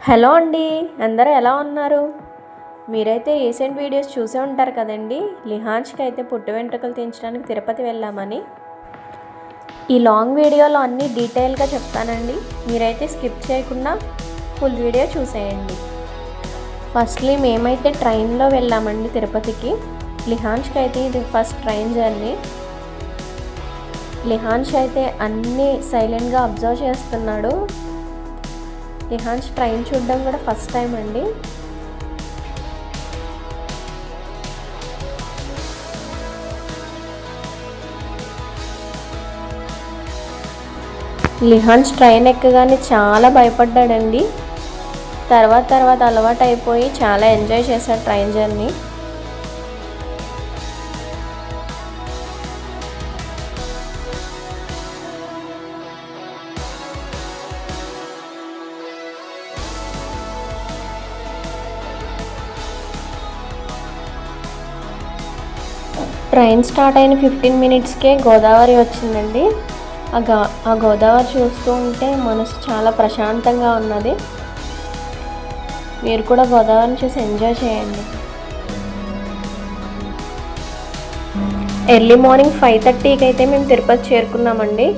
Hello అండి, అందరూ ఎలా ఉన్నారు? మీరైతే రీసెంట్ వీడియోస్ చూసే ఉంటారు కదండి. లిహాన్ష్కి అయితే పుట్టు వెంట్రుకలు తీయించడానికి తిరుపతి వెళ్ళామని. ఈ లాంగ్ వీడియోలో అన్నీ డీటెయిల్గా చెప్తానండి. మీరైతే స్కిప్ చేయకుండా ఫుల్ వీడియో చూసేయండి. ఫస్ట్లీ మేమైతే ట్రైన్లో వెళ్ళామండి తిరుపతికి. లిహాన్ష్కి అయితే ఇది ఫస్ట్ ట్రైన్ జర్నీ. లిహాన్ష్ అయితే అన్నీ సైలెంట్గా అబ్జర్వ్ చేస్తున్నాడు. లిహాన్ష్ ట్రైన్ చూడడం కూడా ఫస్ట్ టైం అండి. లిహాన్ష్ ట్రైన్ ఎక్కగానే చాలా భయపడ్డాడండి. తర్వాత అలవాటు అయిపోయి చాలా ఎంజాయ్ చేశాడు ట్రైన్ జర్నీ. ట్రైన్ స్టార్ట్ అయిన 15 మినిట్స్కే గోదావరి వచ్చిందండి. ఆ గోదావరి చూస్తూ ఉంటే మనసు చాలా ప్రశాంతంగా ఉన్నది. మీరు కూడా గోదావరిని చూసి ఎంజాయ్ చేయండి. ఎర్లీ మార్నింగ్ 5:30కి అయితే మేము తిరుపతి చేరుకున్నామండి.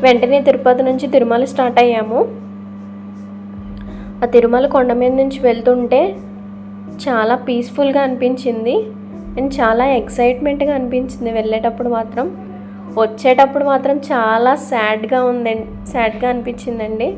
వెంటనే తిరుపతి నుంచి తిరుమల స్టార్ట్ అయ్యాము. ఆ తిరుమల కొండ మీద నుంచి వెళ్తుంటే చాలా పీస్ఫుల్గా అనిపించింది అండ్ చాలా ఎక్సైట్మెంట్గా అనిపించింది వెళ్ళేటప్పుడు మాత్రం. వచ్చేటప్పుడు మాత్రం చాలా సాడ్గా అనిపించిందండి.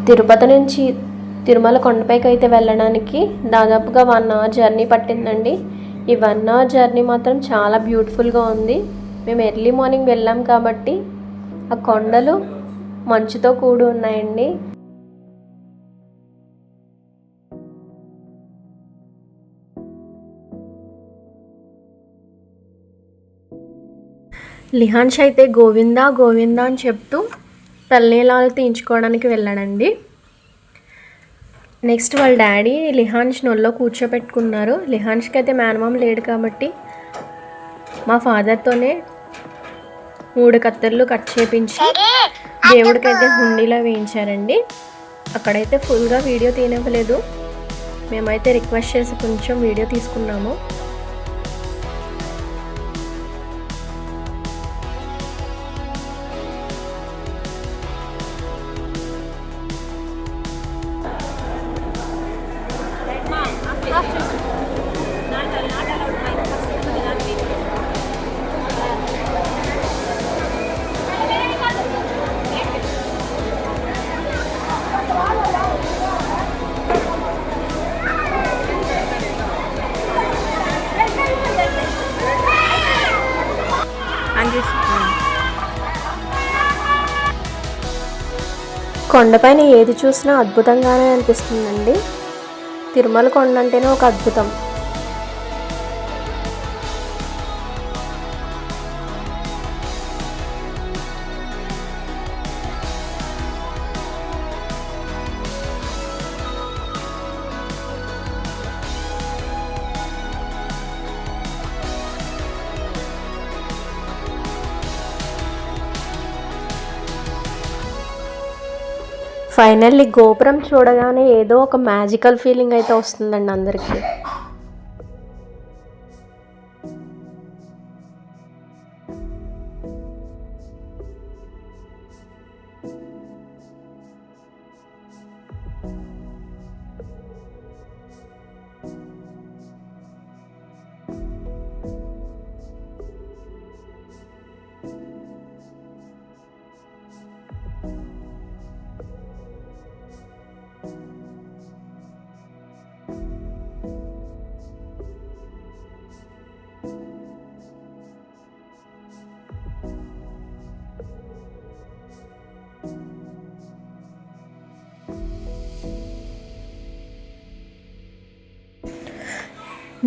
తిరుపతి నుంచి తిరుమల కొండపైకి అయితే వెళ్ళడానికి దాదాపుగా 1 అవర్ జర్నీ పట్టిందండి. ఈ 1 అవర్ జర్నీ మాత్రం చాలా బ్యూటిఫుల్గా ఉంది. మేము ఎర్లీ మార్నింగ్ వెళ్ళాం కాబట్టి ఆ కొండలు మంచుతో కూడి ఉన్నాయండి. లిహాన్ష్ అయితే గోవిందా గోవిందా అని చెప్తూ తలనీలాలు తీయించుకోవడానికి వెళ్ళాడండి. నెక్స్ట్ వాళ్ళ డాడీ లిహాన్ష్ నొల్లో కూర్చోపెట్టుకున్నారు. లిహాన్ష్కి అయితే మేనమామ లేడు కాబట్టి మా ఫాదర్తోనే 3 కత్తెరలు కట్ చేపించి దేవుడికైతే హుండీలో వేయించారండి. అక్కడైతే ఫుల్గా వీడియో తీయనివ్వలేదు. మేమైతే రిక్వెస్ట్ చేసి కొంచెం వీడియో తీసుకున్నాము. కొండపైన ఏది చూసినా అద్భుతంగానే అనిపిస్తుందండి. తిరుమల కొండ అంటేనే ఒక అద్భుతం. ఫైనల్లీ గోపురం చూడగానే ఏదో ఒక మ్యాజికల్ ఫీలింగ్ అయితే వస్తుందండి అందరికీ.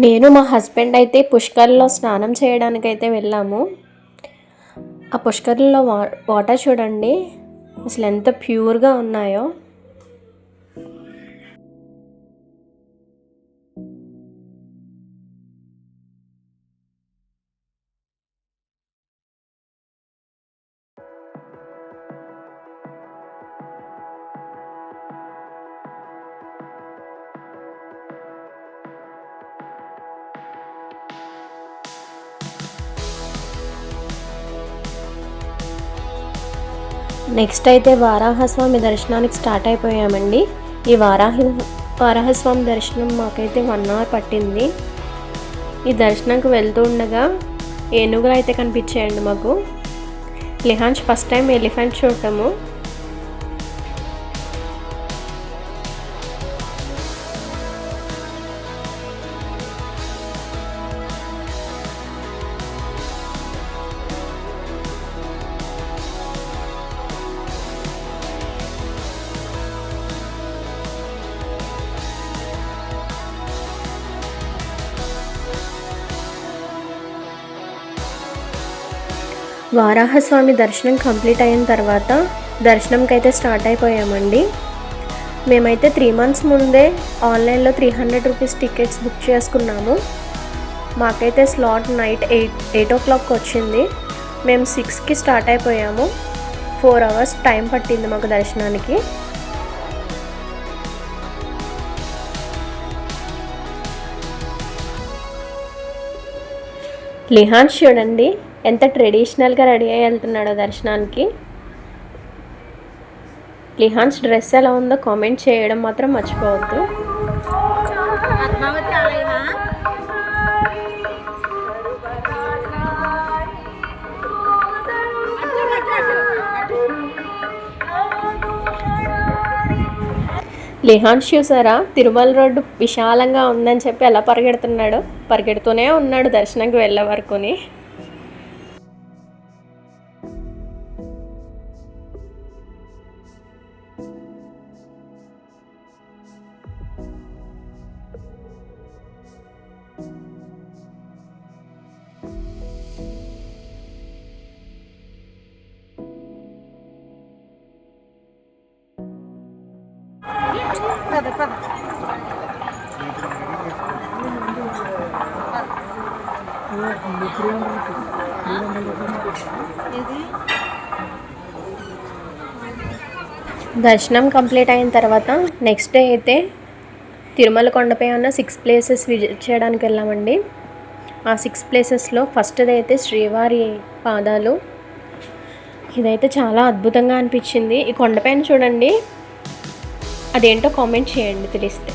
నేను మా హస్బెండ్ అయితే పుష్కర్లో స్నానం చేయడానికైతే వెళ్ళాము. ఆ పుష్కరంలో వాటర్ చూడండి అసలు ఎంత ప్యూర్గా ఉన్నాయో. నెక్స్ట్ అయితే వారాహస్వామి దర్శనానికి స్టార్ట్ అయిపోయామండి. ఈ వారాహస్వామి దర్శనం మాకైతే 1 అవర్ పట్టింది. ఈ దర్శనంకి వెళ్తూ ఉండగా ఏనుగులు అయితే కనిపించాయండి మాకు. లిహాన్స్ ఫస్ట్ టైం ఎలిఫెంట్ చూడటము. వారాహస్వామి దర్శనం కంప్లీట్ అయిన తర్వాత దర్శనంకి అయితే స్టార్ట్ అయిపోయామండి. మేమైతే 3 months ముందే ఆన్లైన్లో 300 రూపీస్ టికెట్స్ బుక్ చేసుకున్నాము. మాకైతే స్లాట్ నైట్ 8 o'clock వచ్చింది. మేము 6కి స్టార్ట్ అయిపోయాము. 4 hours టైం పట్టింది మాకు దర్శనానికి. లిహాన్స్ చూడండి ఎంత ట్రెడిషనల్గా రెడీ అయ్యి వెళ్తున్నాడో దర్శనానికి. లిహాన్స్ డ్రెస్ ఎలా ఉందో కామెంట్ చేయడం మాత్రం మర్చిపోవద్దు. లిహాన్స్ చూసారా తిరుమల రోడ్డు విశాలంగా ఉందని చెప్పి ఎలా పరిగెడుతున్నాడు. పరిగెడుతూనే ఉన్నాడు దర్శనంకి వెళ్ళే వరకుని. దర్శనం కంప్లీట్ అయిన తర్వాత నెక్స్ట్ డే అయితే తిరుమల కొండపై ఉన్న 6 places విజిట్ చేయడానికి వెళ్ళామండి. ఆ 6 placesలో ఫస్ట్ది అయితే శ్రీవారి పాదాలు. ఇదైతే చాలా అద్భుతంగా అనిపించింది. ఈ కొండపైన చూడండి, అదేంటో కామెంట్ చేయండి తెలిస్తే.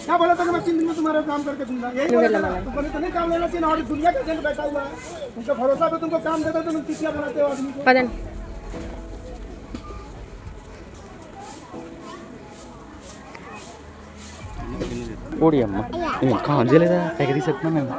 क्या बोला था मैं 3 दिन में तुम्हारा काम करके दूंगा, यही बोला था। तुमने तो नहीं काम लेना चाहिए, और दुनिया का एजेंट बैठा हुआ है, उनको भरोसा पे तुमको काम देता, तुम कितना बनाते हो आदमी को। पदन ఓడి అమ్మ నేను కాల్ చేయలేదా ఎక్కడి చెప్తున్నా మేము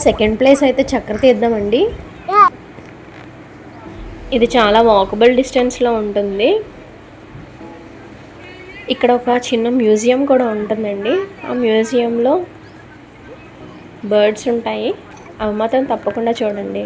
సెకండ్ ప్లేస్ అయితే చక్రతీర్థం అండి. ఇది చాలా వాకబుల్ డిస్టెన్స్లో ఉంటుంది. ఇక్కడ ఒక చిన్న మ్యూజియం కూడా ఉంటుందండి. ఆ మ్యూజియంలో బర్డ్స్ ఉంటాయి, అవి మాత్రం తప్పకుండా చూడండి.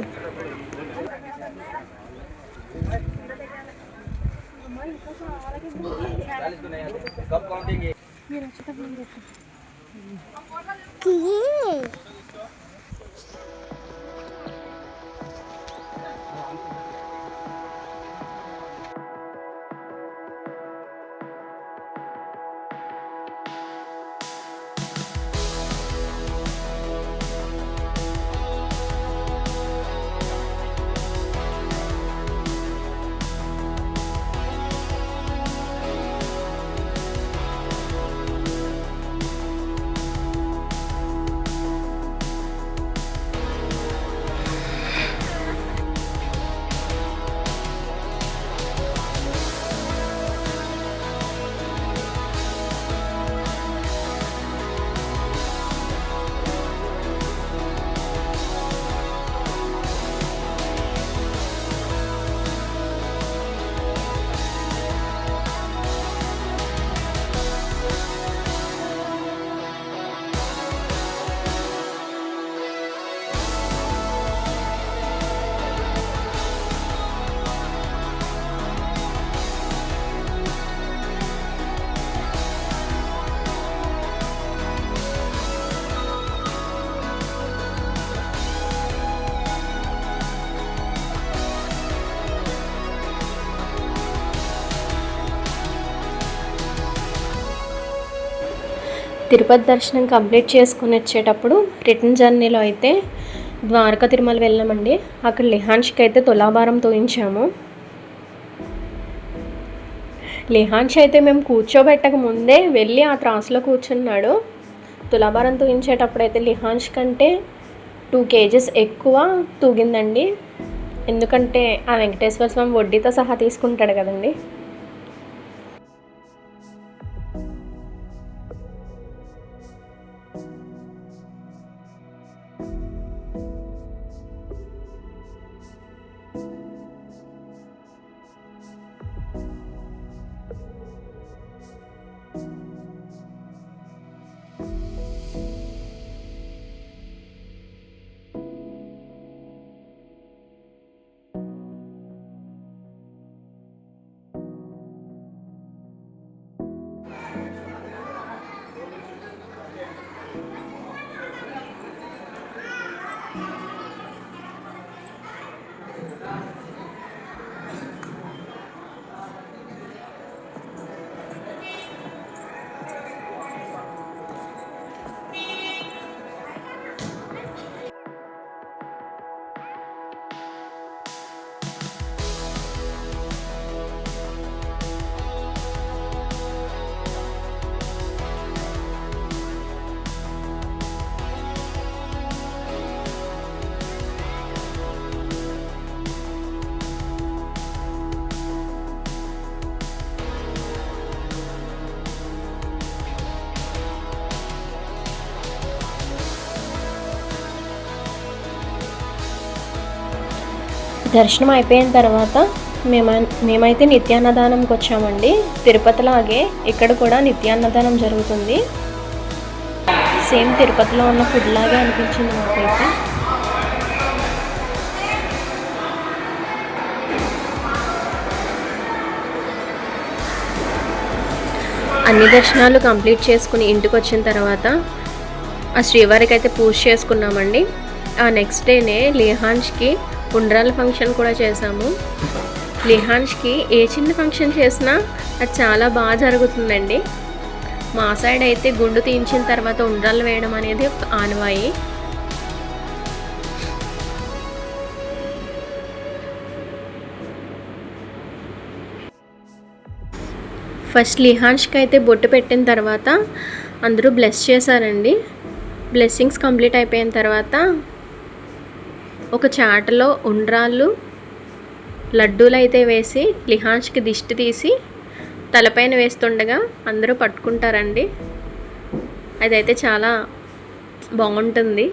తిరుపతి దర్శనం కంప్లీట్ చేసుకుని వచ్చేటప్పుడు రిటర్న్ జర్నీలో అయితే ద్వారకా తిరుమల వెళ్ళామండి. అక్కడ లిహాన్ష్కి అయితే తులాభారం తోయించాము. లిహాన్ష్ అయితే మేము కూర్చోబెట్టక ముందే వెళ్ళి ఆ త్రాసులో కూర్చున్నాడు. తులాభారం తూయించేటప్పుడు అయితే లిహాన్ష్ కంటే 2 kgs ఎక్కువ తూగిందండి. ఎందుకంటే ఆ వెంకటేశ్వర స్వామి వడ్డీతో సహా తీసుకుంటాడు కదండి. దర్శనం అయిపోయిన తర్వాత మేమైతే నిత్యాన్నదానంకి వచ్చామండి. తిరుపతిలాగే ఇక్కడ కూడా నిత్యాన్నదానం జరుగుతుంది. సేమ్ తిరుపతిలో ఉన్న ఫుడ్ లాగే అనిపించింది మాకైతే. అన్ని దర్శనాలు కంప్లీట్ చేసుకుని ఇంటికి వచ్చిన తర్వాత ఆ శ్రీవారికి అయితే పూజ చేసుకున్నామండి. ఆ నెక్స్ట్ డేనే లిహాన్ష్కి ఉండ్రాల ఫంక్షన్ కూడా చేసాము. లిహాన్ష్కి ఏ చిన్న ఫంక్షన్ చేసినా అది చాలా బాగా జరుగుతుందండి. మా సైడ్ అయితే గుండు తీయించిన తర్వాత ఉండ్రాలు వేయడం అనేది ఒక ఆనవాయి. ఫస్ట్ లిహాన్ష్కి అయితే బొట్టు పెట్టిన తర్వాత అందరూ బ్లెస్ చేశారండి. బ్లెస్సింగ్స్ కంప్లీట్ అయిపోయిన తర్వాత ఒక చాటలో ఉండ్రాళ్ళు లడ్డూలు అయితే వేసి లిహాన్ష్కి దిష్టి తీసి తలపైన వేస్తుండగా అందరూ పట్టుకుంటారండి. అదైతే చాలా బాగుంటుంది.